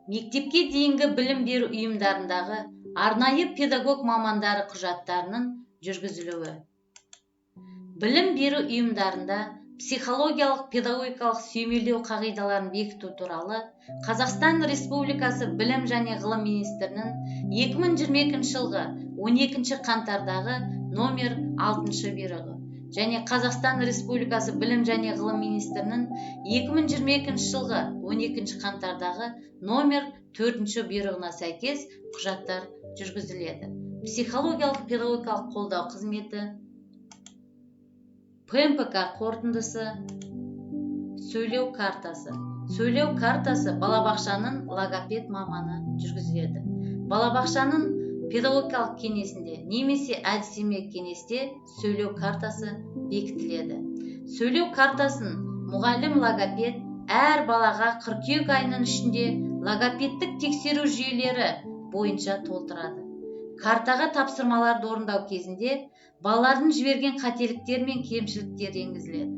Мектепке дейінгі білім беру ұйымдарындағы арнайы педагог мамандары құжаттарының жүргізілуі. Білім беру ұйымдарында психологиялық педагогикалық сүйемелдеу қағидаларын бекіту туралы Қазақстан Республикасы Білім және Ғылым министрінің 2022 жылғы 12 қаңтардағы номер 6 бұйрығы және Қазақстан Республикасы Білім және Ғылым министрінің 2022 жылғы 12 қаңтардағы номер 4 бұйрығына сәйкес құжаттар жүргізіледі. Психологиялық педагогикалық қолдау қызметі, ПМПК қорытындысы, сөйлеу картасы. Сөйлеу картасы балабақшаның логопед маманы жүргізеді. Балабақшаның педагогикалық кеңесінде немесе әдістеме кеңесте сөйлеу картасы бекітіледі. Сөйлеу картасын мұғалім логопед әр балаға қыркүйек айының ішінде логопедтік тексеру жүйелері бойынша толтырады. Картаға тапсырмаларды орындау кезінде балалардың жіберген қателіктер мен кемшіліктер енгізіледі.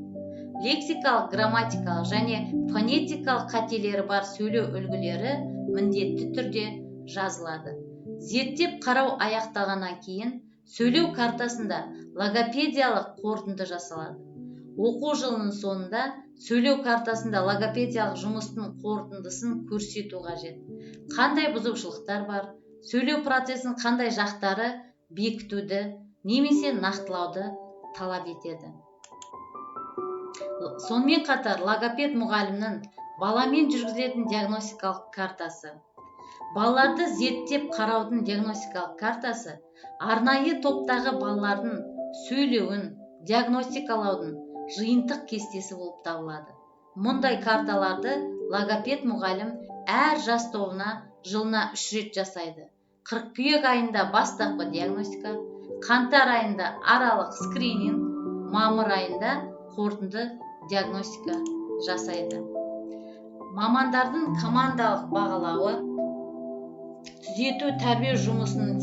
Лексикалық, грамматикалық және фонетикалық қателері бар сөйлеу үлгілері міндетті түрде жазылады. Зерттеп қарау аяқталғаннан кейін сөйлеу картасында логопедиялық қорытынды жасалады. Оқу жылының соңында сөйлеу картасында логопедиялық жұмыстың қорытындысын көрсету қажет. Қандай бұзушылықтар бар, сөйлеу процесін қандай жақтары бекітуді немесе нақтылауды талап етеді. Сонымен қатар логопед мұғалімнің баламен жүргізілетін диагностикалық картасы. Балаларды зерттеп қараудың диагностикалық картасы арнайы топтағы балалардың сөйлеуін диагностикалаудың жиынтық кестесі болып табылады. Мұндай карталарды логопед мұғалім әр жас тобына жылына 3 рет жасайды. Қыркүйек айында бастапқы диагностика, қаңтар айында аралық скрининг, мамыр айында қорытынды диагностика жасайды. Мамандардың командалық бағалауы, түзету тәрбие жұмысының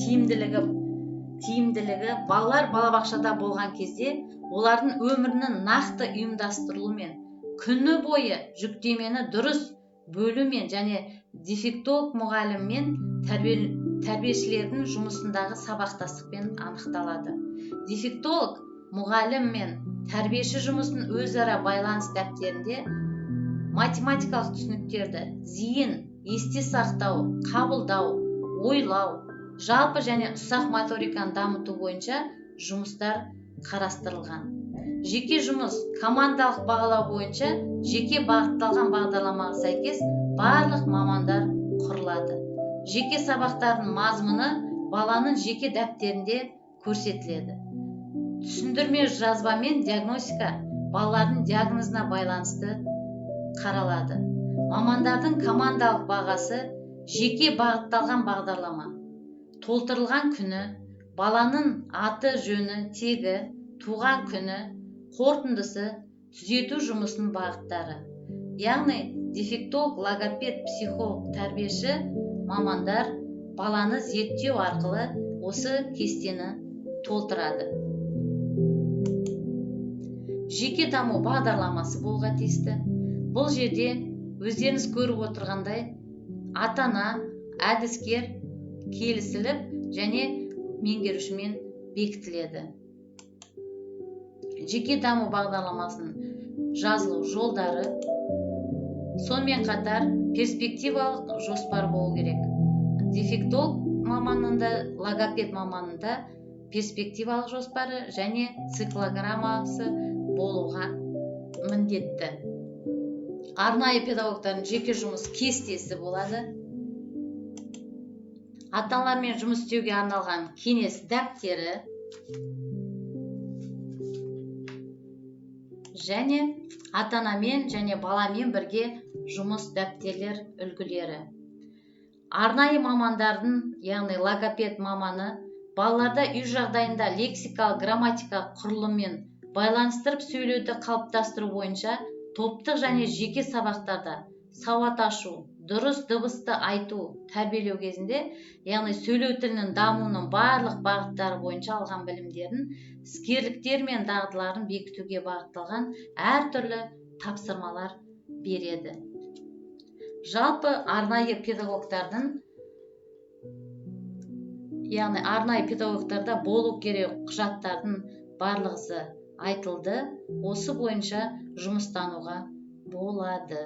тиімділігі балалар балабақшада болған кезде олардың өмірінің нақты ұйымдастырылуымен, күні бойы жүктемені дұрыс бөлумен және дефектолог мұғалім мен тәрбиешілердің жұмысындағы сабақтастықпен анықталады. Дефектолог мұғалім мен тәрбиеші жұмысын өзара байланыс дәптерінде математикалық түсініктерді зейін, есте сақтау, қабылдау, ойлау, жалпы және ұсақ моториканы дамыту бойынша жұмыстар қарастырылған. Жеке жұмыс командалық бағалау бойынша жеке бағытталған бағдарламаға сәйкес барлық мамандар құрылады. Жеке сабақтардың мазмұны баланың жеке дәптерінде көрсетіледі. Түсіндірме жазба мен диагностика балалардың диагнозына байланысты қаралады. Мамандардың командалық бағасы жеке бағытталған бағдарлама, толтырылған күні, баланың аты, жөні, тегі, туған күні, қорытындысы, түзету жұмысының бағыттары. Яғни дефектолог, логопед, психолог, тәрбиеші мамандар баланы зерттеу арқылы осы кестені толтырады. Жеке даму бағдарламасы болуға тиісті. Бұл жерде өздеріңіз көріп отырғандай ата-ана, әдіскер келісіліп және меңгерушімен бекітіледі. Жеке даму бағдарламасының жазылу жолдары, сонымен қатар перспективалық жоспар болу керек. Дефектолог маманында, логопед маманында перспективалық жоспары және циклограммасы болуға міндетті. Арнайы педагогтардың жеке жұмыс кестесі болады. Ата-аналармен жұмыс істеуге арналған кеңес дәптері және ата-анамен және баламен бірге жұмыс дәптерлер үлгілері. Арнайы мамандардың, яғни логопед маманы, балаларда үй жағдайында лексикалық, грамматикалық құрылыммен байланыстырып сөйлеуді қалыптастыру бойынша топтық және жеке сабақтарда сауат ашу, дұрыс дыбысты айту, тәрбиелеу кезінде, яғни сөйлеу тілінің дамуының барлық бағыттары бойынша алған білімдерін, іскерліктер мен дағдыларын бекітуге бағытталған әртүрлі тапсырмалар береді. Жалпы арнайы педагогтардың, яғни арнайы педагогтарда болу керек құжаттардың барлығы айтылды. Осы бойынша жұмыстануға болады.